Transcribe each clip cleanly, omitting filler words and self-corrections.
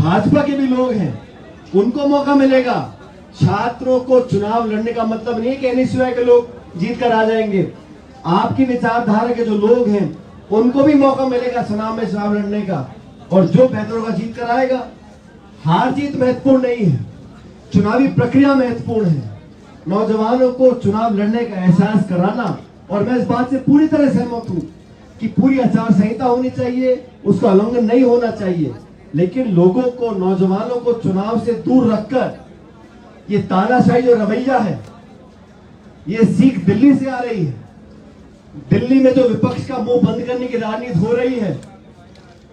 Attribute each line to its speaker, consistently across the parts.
Speaker 1: भाजपा के भी लोग हैं, उनको मौका मिलेगा। छात्रों को चुनाव लड़ने का मतलब नहीं है कि एनएसयूआई के लोग जीत कर आ जाएंगे। आपकी विचारधारा के जो लोग हैं उनको भी मौका मिलेगा चुनाव में चुनाव लड़ने का, और जो बेहतर होगा जीत कर आएगा। हार जीत महत्वपूर्ण नहीं है, चुनावी प्रक्रिया महत्वपूर्ण है। नौजवानों को चुनाव लड़ने का एहसास कराना, और मैं इस बात से पूरी तरह सहमत हूं कि पूरी आचार संहिता होनी चाहिए, उसका उल्लंघन नहीं होना चाहिए, लेकिन लोगों को, नौजवानों को चुनाव से दूर रखकर ये तानाशाही जो रवैया है, ये सीख दिल्ली से आ रही है। दिल्ली में जो विपक्ष का मुंह बंद करने की राजनीति हो रही है,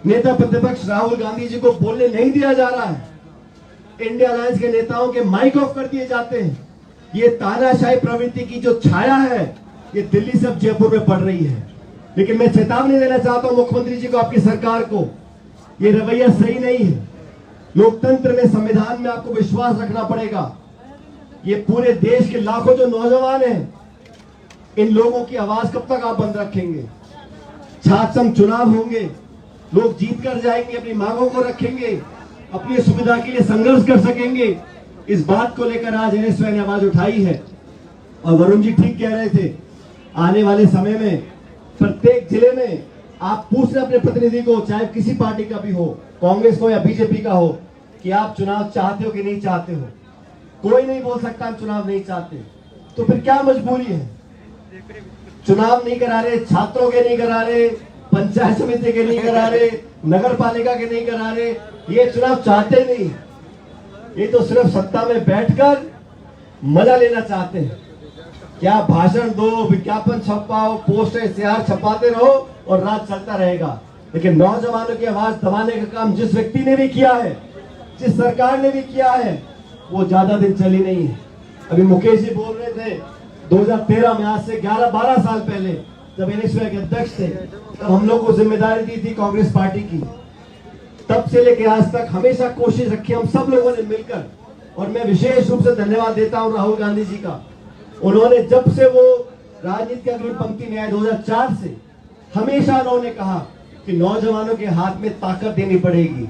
Speaker 1: नेता प्रतिपक्ष राहुल गांधी जी को बोलने नहीं दिया जा रहा है, इंडिया अलायंस के नेताओं के माइक ऑफ कर दिए जाते हैं। ये तानाशाही प्रवृत्ति की जो छाया है, ये दिल्ली से अब जयपुर में पड़ रही है। लेकिन मैं चेतावनी देना चाहता हूं मुख्यमंत्री जी को, आपकी सरकार को, ये रवैया सही नहीं है। लोकतंत्र में, संविधान में आपको विश्वास रखना पड़ेगा। ये पूरे देश के लाखों जो नौजवान हैं, इन लोगों की आवाज कब तक आप बंद रखेंगे? छात्र संघ चुनाव होंगे, लोग जीत कर जाएंगे, अपनी मांगों को रखेंगे, अपनी सुविधा के लिए संघर्ष कर सकेंगे। इस बात को लेकर आज एनएसयूआई ने आवाज उठाई है। और वरुण जी ठीक कह रहे थे, आने वाले समय में प्रत्येक जिले में आप पूछ रहे अपने प्रतिनिधि को, चाहे किसी पार्टी का भी हो, कांग्रेस को या बीजेपी का हो, कि आप चुनाव चाहते हो कि नहीं चाहते हो। कोई नहीं बोल सकता हम चुनाव नहीं चाहते। तो फिर क्या मजबूरी है? चुनाव नहीं करा रहे, छात्रों के नहीं करा रहे, पंचायत समिति के नहीं करा रहे, नगर पालिका के नहीं करा रहे, ये चुनाव चाहते नहीं। ये तो सिर्फ सत्ता में बैठकर मजा लेना चाहते हैं। क्या भाषण दो, विज्ञापन छपाओ, पोस्टर इश्तेहार छपाते रहो और राज चलता रहेगा। लेकिन नौजवानों की आवाज दबाने का काम जिस व्यक्ति ने भी किया है, जिस सरकार ने भी किया है, वो ज्यादा दिन चली नहीं है। अभी मुकेश जी बोल रहे थे 2013 में, आज से 11-12 साल पहले जब एनएसयूआई के अध्यक्ष थे, तब हम लोग को जिम्मेदारी दी थी कांग्रेस पार्टी की। तब से लेकर आज तक हमेशा कोशिश रखी हम सब लोगों ने मिलकर। और मैं विशेष रूप से धन्यवाद देता हूं राहुल गांधी जी का। उन्होंने जब से वो राजनीति की अग्रिम पंक्ति में आए 2004 से, हमेशा उन्होंने कहा कि नौजवानों के हाथ में ताकत देनी पड़ेगी।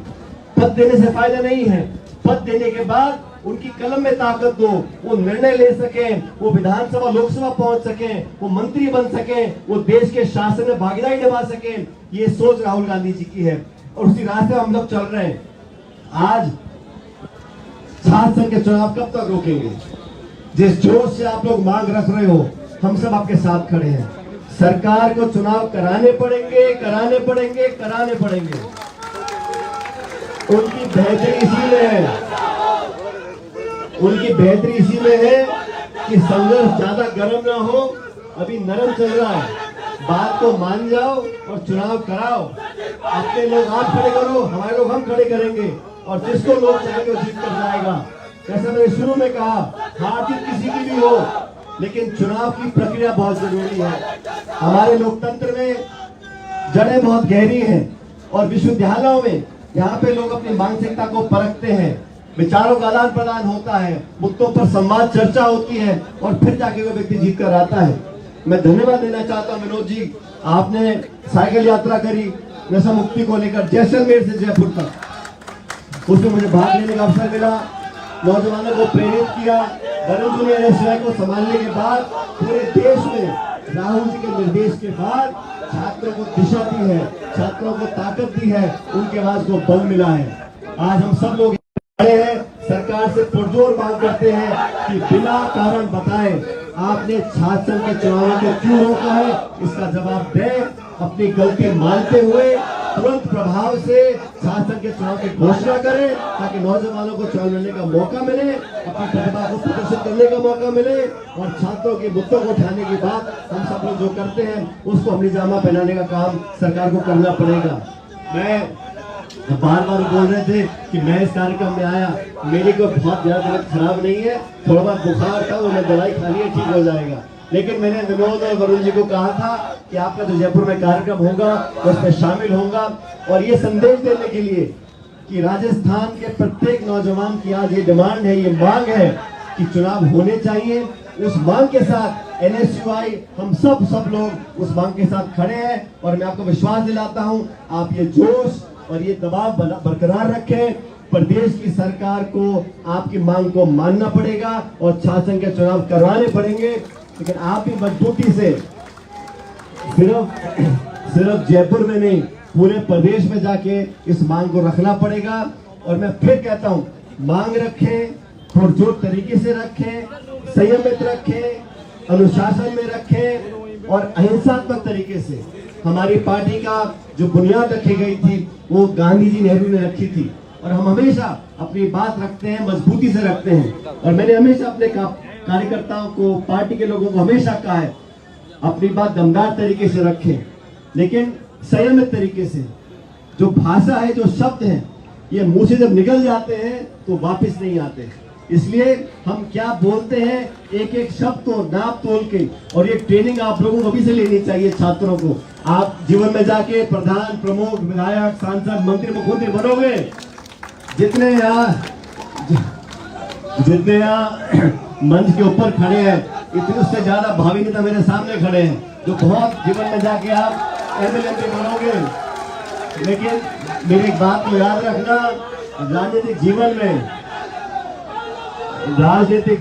Speaker 1: पद देने से फायदा नहीं है, पद देने के बाद उनकी कलम में ताकत दो, वो निर्णय ले सके, वो विधानसभा लोकसभा पहुंच सके, वो मंत्री बन सके, वो देश के शासन में भागीदारी निभा सके। ये सोच राहुल गांधी जी की है और उसी रास्ते हम लोग चल रहे हैं। आज छात्र संघ के चुनाव कब तक रोकेंगे? जिस जोश से आप लोग मांग रख रहे हो, हम सब आपके साथ खड़े हैं। सरकार को चुनाव कराने पड़ेंगे, कराने पड़ेंगे, कराने पड़ेंगे। उनकी बेहतरी इसी में है, उनकी बेहतरी इसी में है कि संघर्ष ज्यादा गर्म ना हो, अभी नरम चल रहा है। बात को मान जाओ और चुनाव कराओ। अपने लोग आप खड़े करो, हमारे लोग हम खड़े करेंगे, और जिसको लोग चाहेंगे वो जीत कर जाएगा। जैसा मैंने शुरू में कहा, हार जीत किसी की भी हो, लेकिन चुनाव की प्रक्रिया बहुत जरूरी है। हमारे लोकतंत्र में जड़ें बहुत गहरी हैं, और विश्वविद्यालयों में यहाँ पे लोग अपनी मानसिकता को परखते हैं, विचारों का आदान प्रदान होता है, मुद्दों पर संवाद चर्चा होती है, और फिर जाके वो व्यक्ति जीत कर आता है। मैं धन्यवाद देना चाहता हूँ विनोद जी, आपने साइकिल यात्रा करी नशा मुक्ति को लेकर जैसलमेर से जयपुर तक, उसमें मुझे भाग लेने का अवसर मिला, नौजवानों को प्रेरित किया। वरुण जी ने एनएसयूआई को संभालने के बाद पूरे देश में राहुल जी के निर्देश के बाद छात्रों को दिशा दी है, छात्रों को ताकत दी है, उनकी आवाज को बल मिला है। आज हम सब लोग खड़े हैं, सरकार से पुरजोर मांग करते हैं कि बिना कारण बताए आपने छात्र संघ के चुनावों को क्यों रोका है, इसका जवाब दें। अपनी गलती मानते हुए तुरंत प्रभाव से छात्र संघ के चुनाव की घोषणा करें, ताकि नौजवानों को चुनाव लड़ने का मौका मिले, अपनी प्रतिभा को प्रदर्शित करने का मौका मिले, और छात्रों के मुद्दों को उठाने की बात हम सब लोग जो करते हैं उसको अमली जामा पहनाने का काम सरकार को करना पड़ेगा। मैं बार बार बोल रहे थे कि मैं इस कार्यक्रम में आया, मेरी कोई बहुत ज्यादा तबीयत खराब नहीं है, थोड़ा बहुत बुखार था, वो मैं दवाई खा ली है, ठीक हो जाएगा। लेकिन मैंने विनोद और वरुण जी को कहा था कि आपका जो जयपुर में कार्यक्रम होगा उसमें शामिल होगा, और ये संदेश देने के लिए कि राजस्थान के प्रत्येक नौजवान की आज ये डिमांड है, ये मांग है कि चुनाव होने चाहिए। उस मांग के साथ एनएसयूआई, हम सब लोग उस मांग के साथ खड़े हैं, और मैं आपको विश्वास दिलाता हूं, आप ये जोश और ये दबाव बरकरार रखें। प्रदेश की सरकार को आपकी मांग को मानना पड़ेगा और शासन के चुनाव करवाने पड़ेंगे। लेकिन आप भी मजबूती से सिर्फ जयपुर में नहीं, पूरे प्रदेश में जाके इस मांग को रखना पड़ेगा। और मैं फिर कहता हूं, मांग रखें, पुरजोर तरीके से रखें, संयमित रखें, अनुशासन में रखें और अहिंसात्मक तरीके से। हमारी पार्टी का जो बुनियाद रखी गई थी वो गांधी जी, नेहरू ने रखी थी और हम हमेशा अपनी बात रखते हैं, मजबूती से रखते हैं। और मैंने हमेशा अपने कार्यकर्ताओं को, पार्टी के लोगों को हमेशा कहा है, अपनी बात दमदार तरीके से रखें, लेकिन संयमित तरीके से। जो भाषा है, जो शब्द हैं, ये मुंह से जब निकल जाते हैं तो वापस नहीं आते। इसलिए हम क्या बोलते हैं, एक एक शब्द को नाप तोल के, और ये ट्रेनिंग आप लोगों को अभी से लेनी चाहिए, छात्रों को। आप जीवन में जाके प्रधान, प्रमुख, विधायक, सांसद, मंत्री, मुख्यमंत्री बनोगे। जितने यहाँ मंच के ऊपर खड़े हैं, इतने उससे ज्यादा भावी नेता मेरे सामने खड़े हैं, जो बहुत जीवन में जाके आप एमएलए बनोगे। लेकिन मेरी एक बात को याद रखना, राजनीतिक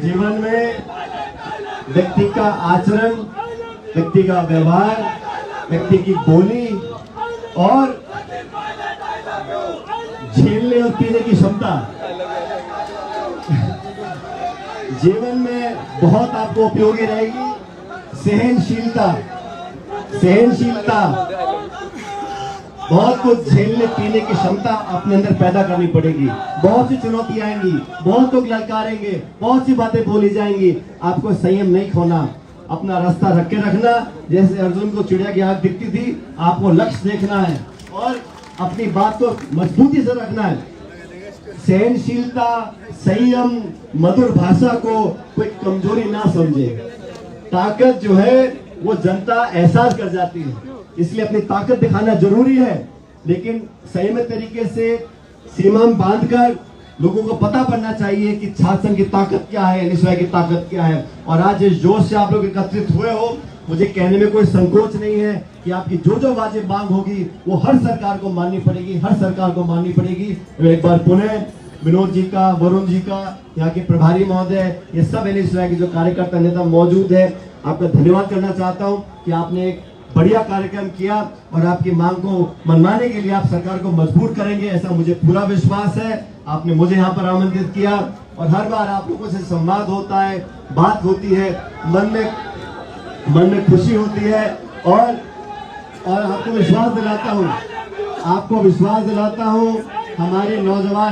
Speaker 1: जीवन में व्यक्ति का आचरण, व्यक्ति का व्यवहार, व्यक्ति की बोली और झेलने और पीने की क्षमता जीवन में बहुत आपको उपयोगी रहेगी। सहनशीलता, बहुत कुछ झेलने पीने की क्षमता अपने अंदर पैदा करनी पड़ेगी। बहुत सी चुनौतियां आएंगी, बहुत लोग ललकारेंगे, बहुत सी बातें बोली जाएंगी। आपको संयम नहीं खोना, अपना रास्ता रख के रखना। जैसे अर्जुन को चिड़िया की आंख दिखती थी, आपको लक्ष्य देखना है और अपनी बात को मजबूती से रखना है। सहनशीलता, संयम, मधुर भाषा को कोई कमजोरी ना समझे। ताकत जो है वो जनता एहसास कर जाती है, इसलिए अपनी ताकत दिखाना जरूरी है, लेकिन संयमित तरीके से सीमा में बांधकर लोगों को पता पड़ना चाहिए कि छात्र संघ की ताकत क्या है, एनएसयूआई की ताकत क्या है। और आज इस जोश से आप लोग एकत्रित हुए हो, मुझे कहने में कोई संकोच नहीं है कि आपकी जो वाजिब मांग होगी वो हर सरकार को माननी पड़ेगी, हर सरकार को माननी पड़ेगी। एक बार पुनः विनोद जी का, वरुण जी का, यहाँ के प्रभारी महोदय, ये सब एनएसयूआई के जो कार्यकर्ता नेता मौजूद है, आपका धन्यवाद करना चाहता हूँ कि आपने एक बढ़िया कार्यक्रम किया और आपकी मांग को मनवाने के लिए आप सरकार को मजबूर करेंगे, ऐसा मुझे पूरा विश्वास है। आपने मुझे यहाँ पर आमंत्रित किया और हर बार आप लोगों से संवाद होता है, बात होती है, मन में खुशी होती है। और आपको विश्वास दिलाता हूँ हमारे नौजवान